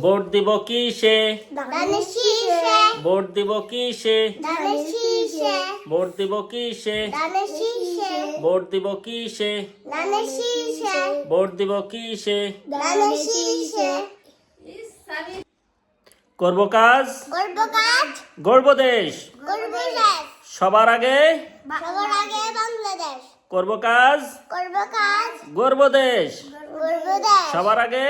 Vote দিব কিসে? ধানের শীষে। ভোট দিব কিসে? ধানের শীষে। ভোট দিব কিসে? ধানের শীষে। ভোট দিব কিসে? ধানের শীষে। ভোট দিব কিসে? ধানের শীষে। করব কাজ, করব কাজ, গড়ব দেশ, করব দেশ। সবার আগে সবার আগে বাংলাদেশ। করব কাজ, করব কাজ, গড়ব দেশ, করব দেশ। সবার আগে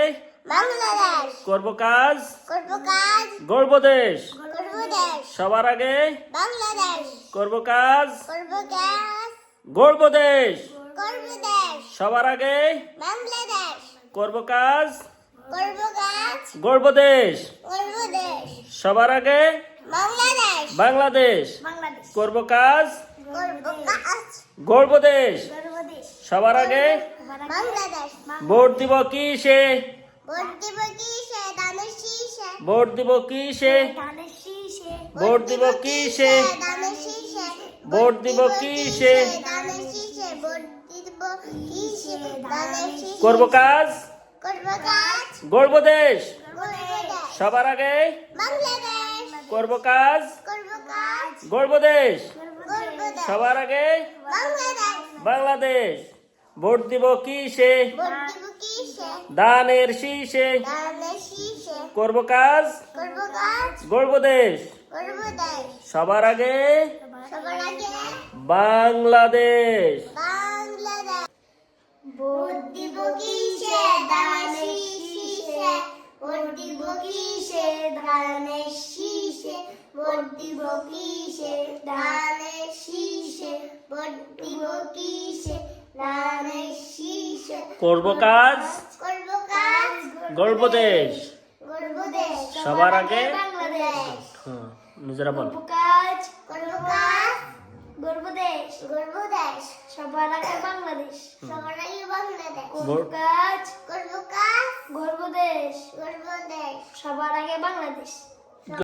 বাংলাদেশ। করব কাজ, করব কাজ, গড়ব দেশ, করব দেশ। সবার আগে বাংলাদেশ। করব কাজ, করব কাজ, গড়ব দেশ, করব দেশ। সবার আগে বাংলাদেশ। করব কাজ, করব কাজ, গড়ব দেশ, করব দেশ। সবার আগে বাংলাদেশ। বাংলাদেশ বাংলাদেশ। করব কাজ, করব কাজ, গড়ব দেশ, করব দেশ। সবার আগে বাংলাদেশ। ভোট দিব কিসে? ভোট দিব কিসে? ধানের শীষে। ভোট দিব কিসে? ধানের শীষে। ভোট দিব কিসে? ধানের শীষে। ভোট দিব কিসে? ধানের শীষে। ভোট দিব কিসে? ধানের শীষে। করব কাজ, করব কাজ, গড়ব দেশ, করব দেশ। সবার আগে বাংলাদেশ। করব কাজ, করব কাজ, গড়ব দেশ, করব দেশ। সবার আগে বাংলাদেশ। বাংলাদেশ ভোট দিব কিসে? ভোট দিব কিসে? ধানের শীষে ধানের শীষে। করব কাজ, করব কাজ, গড়ব দেশ, করব দেশ। সবার আগে সবার আগে বাংলাদেশ। বাংলাদেশ। ভোট দিব কিসে? ধানের শীষে। ভোট দিব কিসে? ধানের শীষে। ভোট দিব কিসে? ধানের শীষে। ভোট দিব কিসে? ধানের শীষে। করব কাজ, করব কাজ, গড়ব দেশ, করব দেশ। সবার আগে বাংলাদেশ। হ্যাঁ, নিজেরা বল। করব কাজ, করব কাজ, গর্ব দেশ, গর্ব দেশ। সবার আগে বাংলাদেশ, সবার আগে বাংলাদেশ। করব কাজ, করব কাজ, গর্ব দেশ, গর্ব দেশ। সবার আগে বাংলাদেশ।